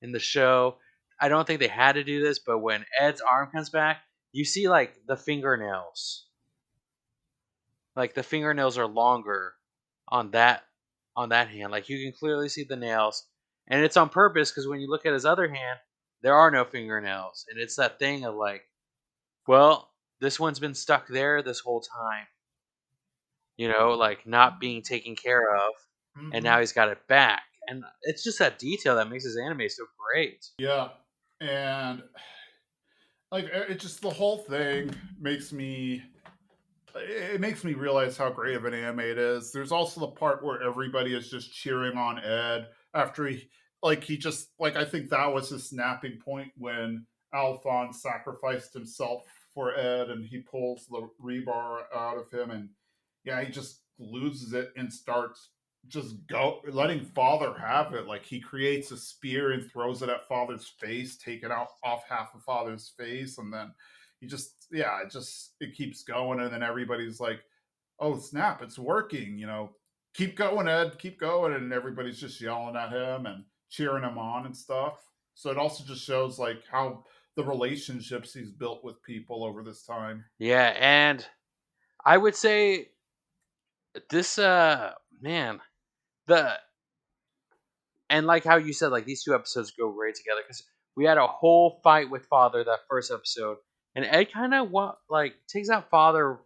in the show. I don't think they had to do this, but when Ed's arm comes back, you see like the fingernails. Like the fingernails are longer on that hand. Like you can clearly see the nails. And it's on purpose because when you look at his other hand, there are no fingernails. And it's that thing of like, well, this one's been stuck there this whole time, like not being taken care of, and now Mhm. he's got it back. And it's just that detail that makes his anime so great. Yeah, and like it just the whole thing makes me realize how great of an anime it is. There's also the part where everybody is just cheering on Ed after he just like I think that was his snapping point when Alphonse sacrificed himself for Ed and he pulls the rebar out of him, and yeah, he just loses it and starts just go letting father have it. Like he creates a spear and throws it at father's face, taking out off half of father's face, and then he just yeah it keeps going, and then everybody's like, oh snap, it's working, keep going Ed, keep going, and everybody's just yelling at him and cheering him on and stuff. So it also just shows like how the relationships he's built with people over this time. Yeah, and I would say this man, the and like how you said, like these two episodes go great together because we had a whole fight with father that first episode, And Ed kind of what like takes out Father.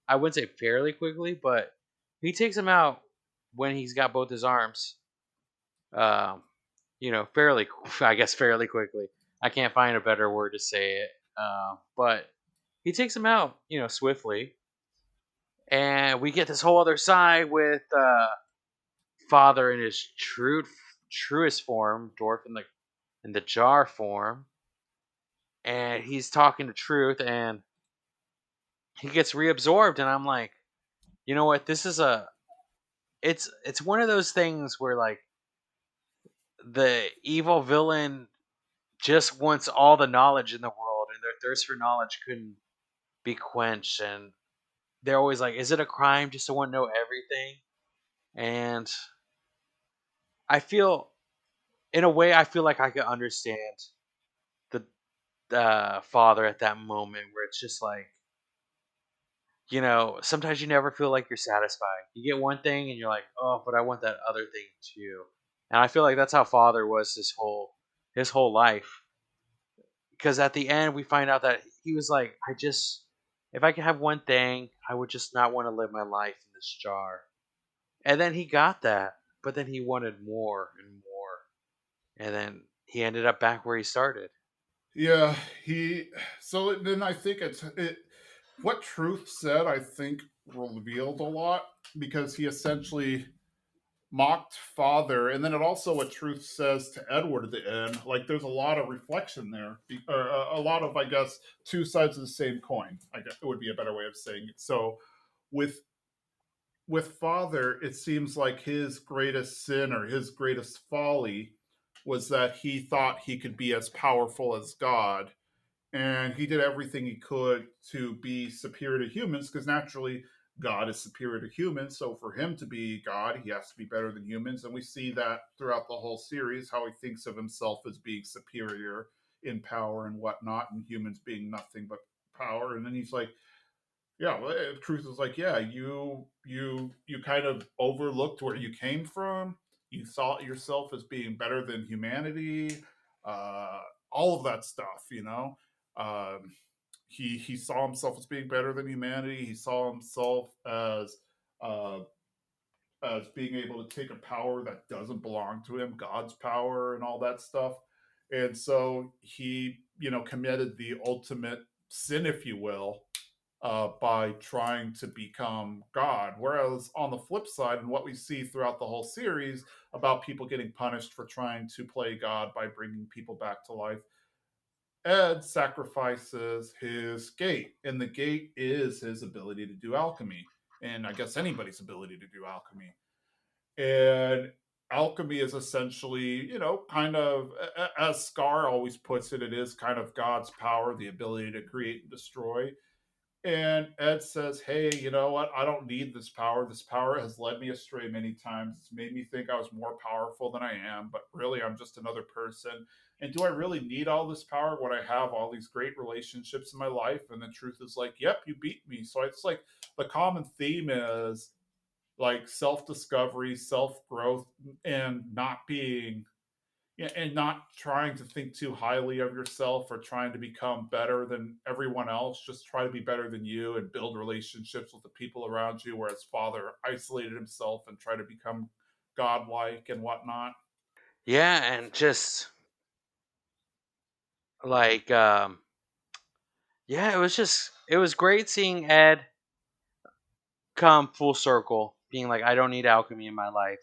I wouldn't say fairly quickly, but he takes him out when he's got both his arms. Um, fairly. I guess fairly quickly. I can't find a better word to say it. But he takes him out, swiftly, and we get this whole other side with Father in his truest form, Dwarf in the jar form, and he's talking the truth, and he gets reabsorbed, and I'm like, you know what? This is a it's one of those things where like the evil villain just wants all the knowledge in the world, and their thirst for knowledge couldn't be quenched, and they're always like, is it a crime just to want to know everything? And I feel, in a way, I feel like I could understand the father at that moment, where it's just like, sometimes you never feel like you're satisfied. You get one thing and you're like, oh, but I want that other thing too. And I feel like that's how Father was his whole life. Because at the end we find out that he was like, if I could have one thing, I would just not want to live my life in this jar. And then he got that, but then he wanted more and more. And then he ended up back where he started. Yeah, he. So then I think what Truth said. I think revealed a lot because he essentially mocked Father, and then it also what Truth says to Edward at the end. Like there's a lot of reflection there, or a lot of, I guess, two sides of the same coin. I guess it would be a better way of saying it. So with Father, it seems like his greatest sin or his greatest folly was that he thought he could be as powerful as God, and he did everything he could to be superior to humans because naturally God is superior to humans. So for him to be God, he has to be better than humans, and we see that throughout the whole series how he thinks of himself as being superior in power and whatnot, and humans being nothing but power. And then he's like, yeah, well, Truth is like, yeah, you kind of overlooked where you came from. You saw yourself as being better than humanity. Uh, all of that stuff, Um, he saw himself as being better than humanity. He saw himself uh, as being able to take a power that doesn't belong to him, God's power, and all that stuff. And so he, committed the ultimate sin, if you will, by trying to become God. Whereas on the flip side, and what we see throughout the whole series about people getting punished for trying to play God by bringing people back to life, Ed sacrifices his gate, and the gate is his ability to do alchemy, and I guess anybody's ability to do alchemy. And alchemy is essentially, kind of, as Scar always puts it, it is kind of God's power, the ability to create and destroy. And Ed says, hey, you know what? I don't need this power. This power has led me astray many times. It's made me think I was more powerful than I am, but really I'm just another person. And do I really need all this power when I have all these great relationships in my life? And the truth is like, yep, you beat me. So it's like the common theme is like self discovery, self growth, and not being, yeah, and not trying to think too highly of yourself or trying to become better than everyone else. Just try to be better than you and build relationships with the people around you. Whereas Father isolated himself and tried to become godlike and whatnot. Yeah, and just like yeah, it was great seeing Ed come full circle, being like, I don't need alchemy in my life.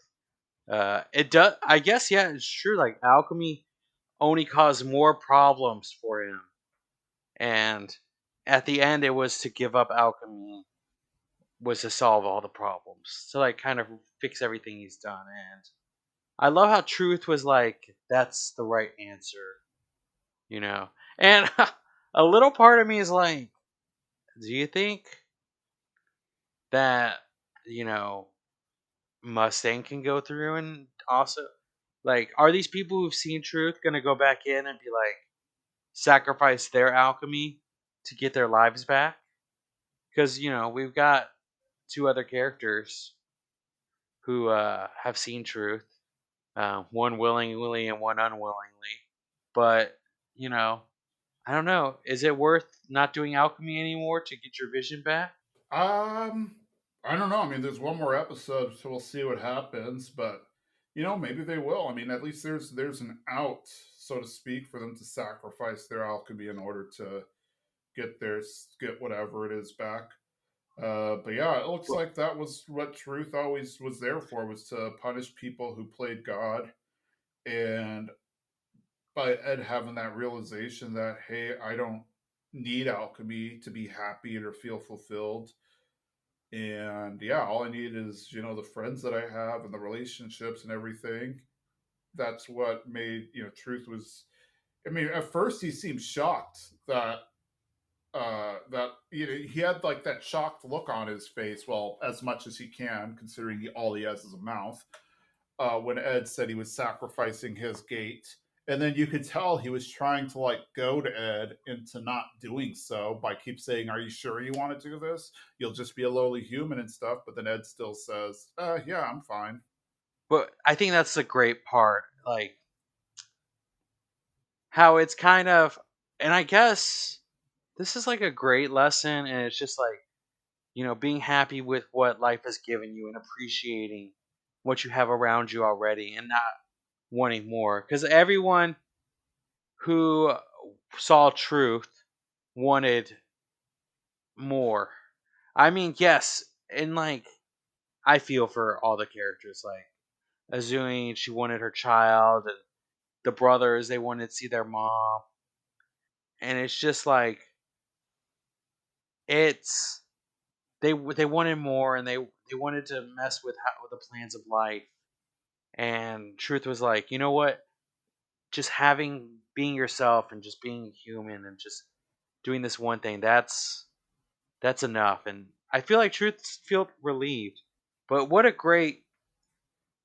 It does, I guess. Yeah, it's true. Like alchemy only caused more problems for him, and at the end, it was to give up alchemy was to solve all the problems, to like kind of fix everything he's done. And I love how Truth was like, that's the right answer, you know. And a little part of me is like, do you think that you know Mustang can go through and also, like, are these people who've seen Truth gonna go back in and be like, sacrifice their alchemy to get their lives back? Because we've got two other characters who have seen Truth, one willingly and one unwillingly. But you know, I don't know. Is it worth not doing alchemy anymore to get your vision back? Um, I don't know. I mean, there's one more episode, so we'll see what happens. But maybe they will. I mean, at least there's an out, so to speak, for them to sacrifice their alchemy in order to get whatever it is back. But yeah, it looks Well, like that was what Truth always was there for, was to punish people who played God. And by Ed having that realization that, hey, I don't need alchemy to be happy or feel fulfilled. And yeah, all I need is, the friends that I have and the relationships and everything. That's what made, Truth was. I mean, at first he seemed shocked that he had like that shocked look on his face. Well, as much as he can, considering all he has is a mouth. When Ed said he was sacrificing his gate, and then you could tell he was trying to like go to Ed into not doing so by keep saying, "Are you sure you want to do this? You'll just be a lowly human and stuff." But then Ed still says, "Yeah, I'm fine." but I think that's the great part. Like how it's kind of, and I guess this is like a great lesson, and it's just like, being happy with what life has given you and appreciating what you have around you already and not wanting more. Because everyone who saw truth wanted more. I mean, yes, and like, I feel for all the characters. Like, Azui, she wanted her child, and the brothers, they wanted to see their mom. And it's just like, it's. They wanted more, and they wanted to mess with with the plans of life. And Truth was like, you know what? Just being yourself and just being human and just doing this one thing, that's enough. And I feel like Truth feel relieved. But what a great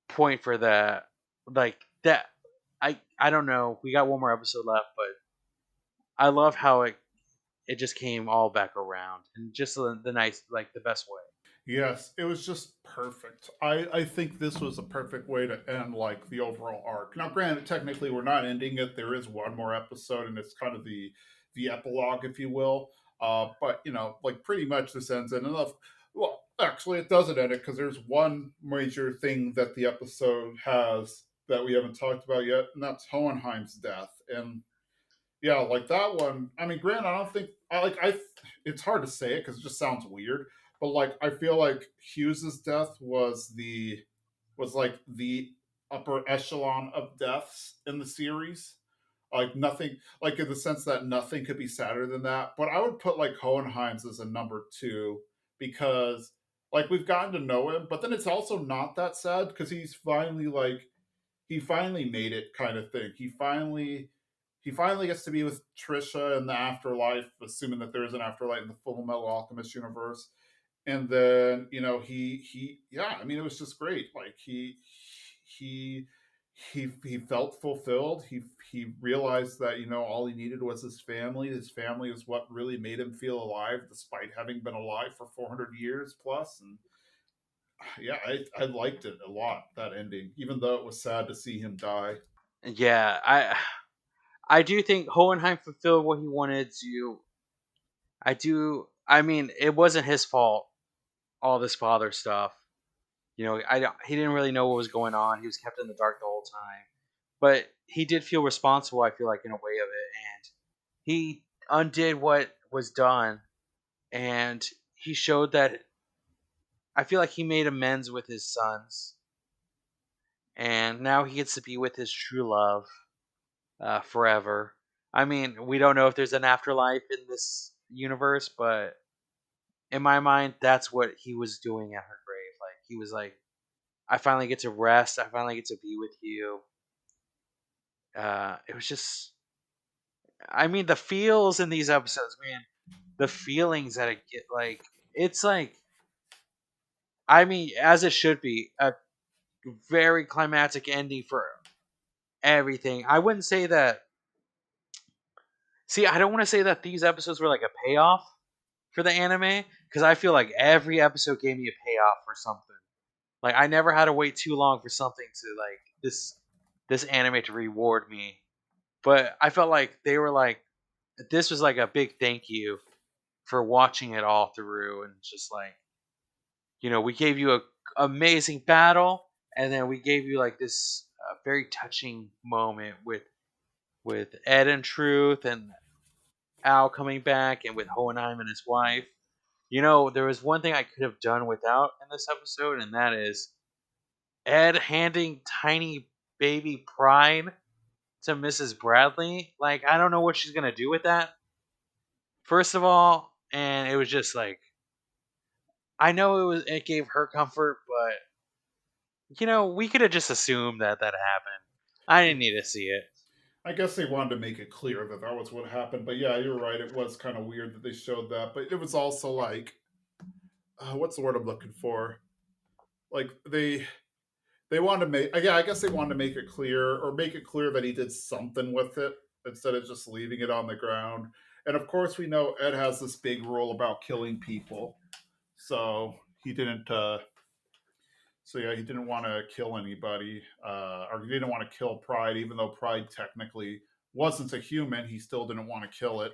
point for that. Like that, I don't know. We got one more episode left, but I love how it just came all back around and just the nice, like the best way. Yes, it was just perfect. I think this was a perfect way to end like the overall arc. Now, granted, technically we're not ending it. There is one more episode, and it's kind of the epilogue, if you will. But like pretty much this ends in enough. Well, actually, it doesn't end it because there's one major thing that the episode has that we haven't talked about yet, and that's Hohenheim's death. And yeah, like that one. I mean, Grant, I don't think I like I. It's hard to say it because it just sounds weird, but like I feel like Hughes's death was like the upper echelon of deaths in the series. Like nothing, like in the sense that nothing could be sadder than that. But I would put like Hohenheim's as a number two because like we've gotten to know him, but then it's also not that sad because he finally made it kind of thing. He finally gets to be with Trisha in the afterlife, assuming that there is an afterlife in the Full Metal Alchemist universe. And then he yeah, I mean it was just great. Like he he felt fulfilled. He realized that all he needed was his family. His family is what really made him feel alive, despite having been alive for 400 years plus. And yeah, I liked it a lot, that ending, even though it was sad to see him die. Yeah, I do think Hohenheim fulfilled what he wanted to. I do. I mean, it wasn't his fault. All this father stuff. He didn't really know what was going on. He was kept in the dark the whole time. But he did feel responsible. I feel like in a way of it, and he undid what was done, and he showed that. I feel like he made amends with his sons, and now he gets to be with his true love forever. I mean, we don't know if there's an afterlife in this universe, but in my mind, that's what he was doing at her grave. Like he was like, I finally get to rest. I finally get to be with you. It was just, I mean, the feels in these episodes, man. The feelings that it get, like, it's like, I mean, as it should be, a very climactic ending for everything. I wouldn't say that. See, I don't want to say that these episodes were like a payoff for the anime because I feel like every episode gave me a payoff for something. Like I never had to wait too long for something to like this anime to reward me. But I felt like they were like this was like a big thank you for watching it all through, and just like, we gave you a amazing battle, and then we gave you like this very touching moment with Ed and Truth, and Al coming back, and with Hohenheim and his wife. There was one thing I could have done without in this episode, and that is Ed handing tiny baby Pride to Mrs. Bradley. Like, I don't know what she's gonna do with that, first of all, and it was just like, I know it gave her comfort, but we could have just assumed that that happened. I didn't need to see it. I guess they wanted to make it clear that that was what happened. But yeah, you're right. It was kind of weird that they showed that. But it was also like, what's the word I'm looking for? Like they wanted to make, yeah, I guess they wanted to make it clear, or make it clear that he did something with it instead of just leaving it on the ground. And of course, we know Ed has this big rule about killing people, so he didn't. So yeah, he didn't want to kill anybody, or he didn't want to kill Pride, even though Pride technically wasn't a human. He still didn't want to kill it.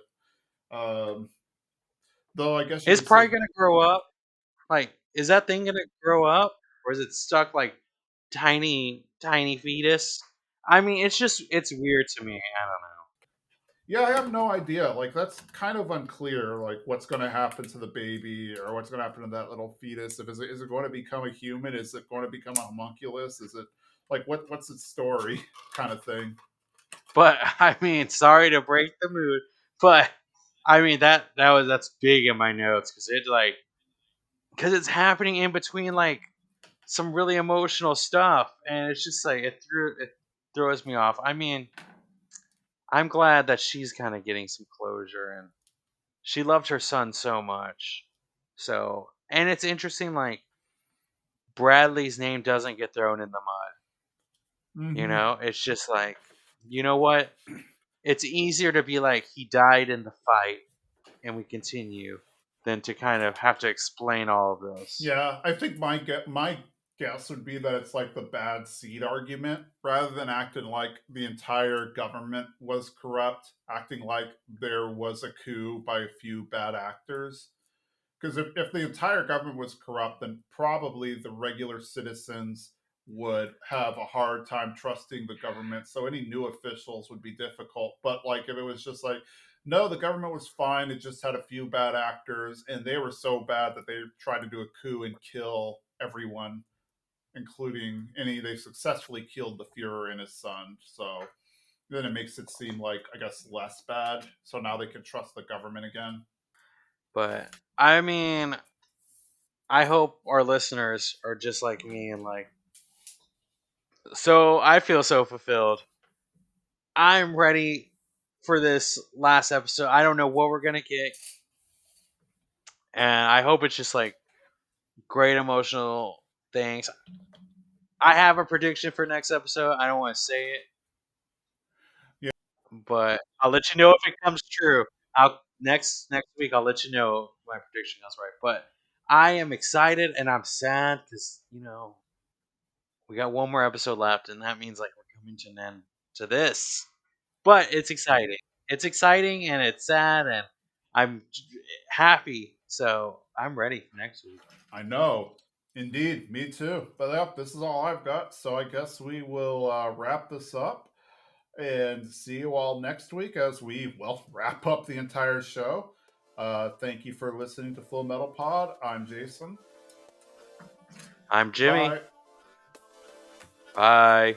Um, though I guess you Is could say, Pride gonna grow up? Like, is that thing gonna grow up, or is it stuck like tiny, tiny fetus? I mean, it's weird to me. I don't know. yeah, I have no idea. Like that's kind of unclear. Like what's going to happen to the baby, or what's going to happen to that little fetus? If is it going to become a human? Is it going to become a homunculus? Is it like what's its story, kind of thing? But I mean, sorry to break the mood, but I mean that's big in my notes, because it's happening in between like some really emotional stuff, and it's just like it throws me off. I mean, I'm glad that she's kind of getting some closure, and she loved her son so much. So, and it's interesting, like, Bradley's name doesn't get thrown in the mud. Mm-hmm. It's just like, you know what? It's easier to be like, he died in the fight and we continue, than to kind of have to explain all of this. Yeah, I think my guess would be that it's like the bad seed argument, rather than acting like the entire government was corrupt, acting like there was a coup by a few bad actors. Because if the entire government was corrupt, then probably the regular citizens would have a hard time trusting the government. So any new officials would be difficult. But like if it was just like, no, the government was fine. It just had a few bad actors, and they were so bad that they tried to do a coup and kill everyone, including any. They successfully killed the Fuhrer and his son. So then it makes it seem like, I guess, less bad. So now they can trust the government again. But I mean, I hope our listeners are just like me, and like, so I feel so fulfilled. I'm ready for this last episode. I don't know what we're gonna get, and I hope it's just like great emotional things. I have a prediction for next episode. I don't want to say it, Yeah. but I'll let you know if it comes true. I'll next week I'll let you know if my prediction goes right. But I am excited and I'm sad because we got one more episode left, and that means like we're coming to an end to this. But it's exciting. It's exciting and it's sad, and I'm happy. So I'm ready for next week. I know. Indeed, me too. But yep, this is all I've got. So I guess we will wrap this up and see you all next week as we, well, wrap up the entire show. Thank you for listening to Full Metal Pod. I'm Jason. I'm Jimmy. Bye. Bye.